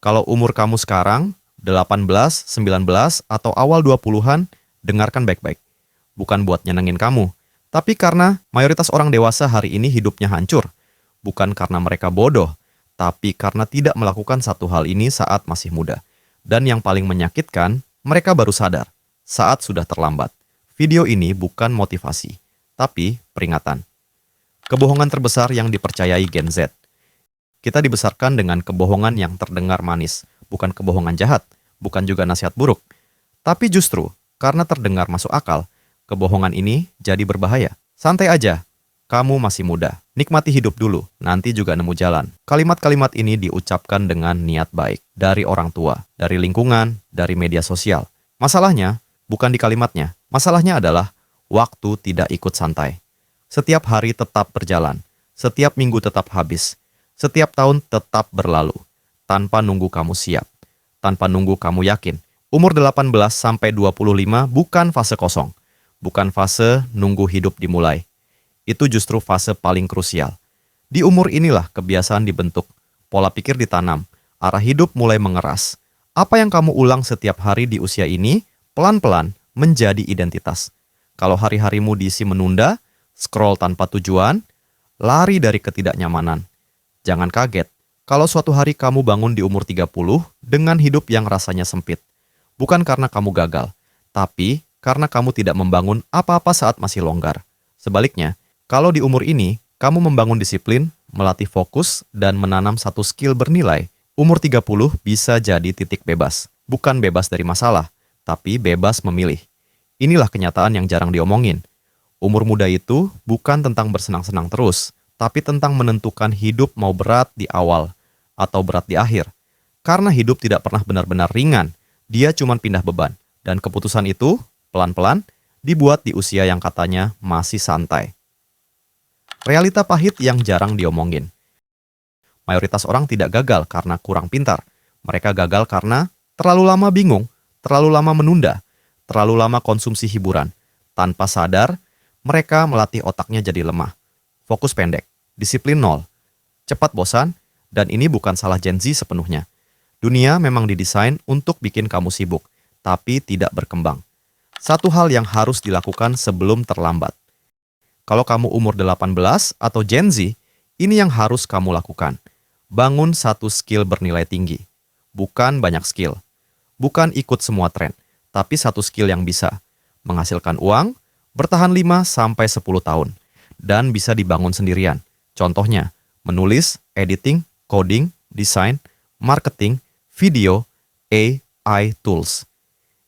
Kalau umur kamu sekarang 18, 19, atau awal 20-an, dengarkan baik-baik. Bukan buat nyenengin kamu, tapi karena mayoritas orang dewasa hari ini hidupnya hancur. Bukan karena mereka bodoh, tapi karena tidak melakukan satu hal ini saat masih muda. Dan yang paling menyakitkan, mereka baru sadar saat sudah terlambat. Video ini bukan motivasi, tapi peringatan. Kebohongan terbesar yang dipercayai Gen Z. Kita dibesarkan dengan kebohongan yang terdengar manis, bukan kebohongan jahat, bukan juga nasihat buruk. Tapi justru, karena terdengar masuk akal, kebohongan ini jadi berbahaya. Santai aja, kamu masih muda. Nikmati hidup dulu, nanti juga nemu jalan. Kalimat-kalimat ini diucapkan dengan niat baik. Dari orang tua, dari lingkungan, dari media sosial. Masalahnya, bukan di kalimatnya. Masalahnya adalah waktu tidak ikut santai. Setiap hari tetap berjalan. Setiap minggu tetap habis. Setiap tahun tetap berlalu, tanpa nunggu kamu siap, tanpa nunggu kamu yakin. Umur 18 sampai 25 bukan fase kosong, bukan fase nunggu hidup dimulai. Itu justru fase paling krusial. Di umur inilah kebiasaan dibentuk, pola pikir ditanam, arah hidup mulai mengeras. Apa yang kamu ulang setiap hari di usia ini, pelan-pelan menjadi identitas. Kalau hari-harimu diisi menunda, scroll tanpa tujuan, lari dari ketidaknyamanan. Jangan kaget kalau suatu hari kamu bangun di umur 30 dengan hidup yang rasanya sempit. Bukan karena kamu gagal, tapi karena kamu tidak membangun apa-apa saat masih longgar. Sebaliknya, kalau di umur ini kamu membangun disiplin, melatih fokus, dan menanam satu skill bernilai, umur 30 bisa jadi titik bebas. Bukan bebas dari masalah, tapi bebas memilih. Inilah kenyataan yang jarang diomongin. Umur muda itu bukan tentang bersenang-senang terus, tapi tentang menentukan hidup mau berat di awal atau berat di akhir. Karena hidup tidak pernah benar-benar ringan, dia cuma pindah beban. Dan keputusan itu, pelan-pelan, dibuat di usia yang katanya masih santai. Realita pahit yang jarang diomongin. Mayoritas orang tidak gagal karena kurang pintar. Mereka gagal karena terlalu lama bingung, terlalu lama menunda, terlalu lama konsumsi hiburan. Tanpa sadar, mereka melatih otaknya jadi lemah. Fokus pendek. Disiplin nol, cepat bosan, dan ini bukan salah Gen Z sepenuhnya. Dunia memang didesain untuk bikin kamu sibuk, tapi tidak berkembang. Satu hal yang harus dilakukan sebelum terlambat. Kalau kamu umur 18 atau Gen Z, ini yang harus kamu lakukan. Bangun satu skill bernilai tinggi. Bukan banyak skill. Bukan ikut semua tren, tapi satu skill yang bisa menghasilkan uang, bertahan 5-10 tahun, dan bisa dibangun sendirian. Contohnya, menulis, editing, coding, desain, marketing, video, AI tools.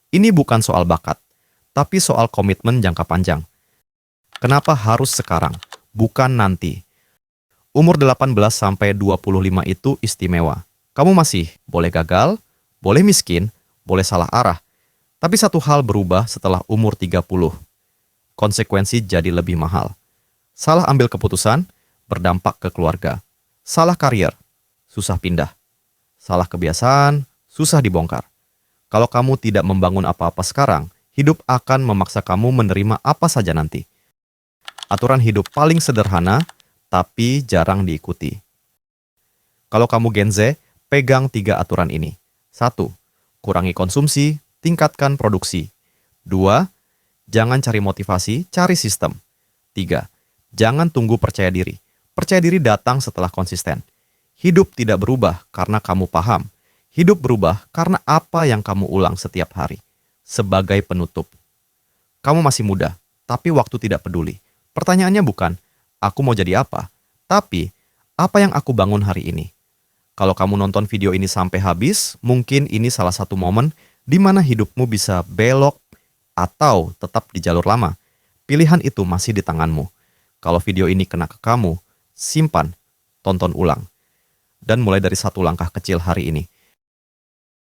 Ini bukan soal bakat, tapi soal komitmen jangka panjang. Kenapa harus sekarang, bukan nanti? Umur 18 sampai 25 itu istimewa. Kamu masih boleh gagal, boleh miskin, boleh salah arah. Tapi satu hal berubah setelah umur 30. Konsekuensi jadi lebih mahal. Salah ambil keputusan, berdampak ke keluarga. Salah karier, susah pindah. Salah kebiasaan, susah dibongkar. Kalau kamu tidak membangun apa-apa sekarang, hidup akan memaksa kamu menerima apa saja nanti. Aturan hidup paling sederhana, tapi jarang diikuti. Kalau kamu Gen Z, pegang 3 aturan ini. 1. Kurangi konsumsi, tingkatkan produksi. 2. Jangan cari motivasi, cari sistem. 3. Jangan tunggu percaya diri. Percaya diri datang setelah konsisten. Hidup tidak berubah karena kamu paham. Hidup berubah karena apa yang kamu ulang setiap hari. Sebagai penutup. Kamu masih muda, tapi waktu tidak peduli. Pertanyaannya bukan, aku mau jadi apa? Tapi, apa yang aku bangun hari ini? Kalau kamu nonton video ini sampai habis, mungkin ini salah satu momen di mana hidupmu bisa belok atau tetap di jalur lama. Pilihan itu masih di tanganmu. Kalau video ini kena ke kamu, simpan, tonton ulang. Dan mulai dari satu langkah kecil hari ini.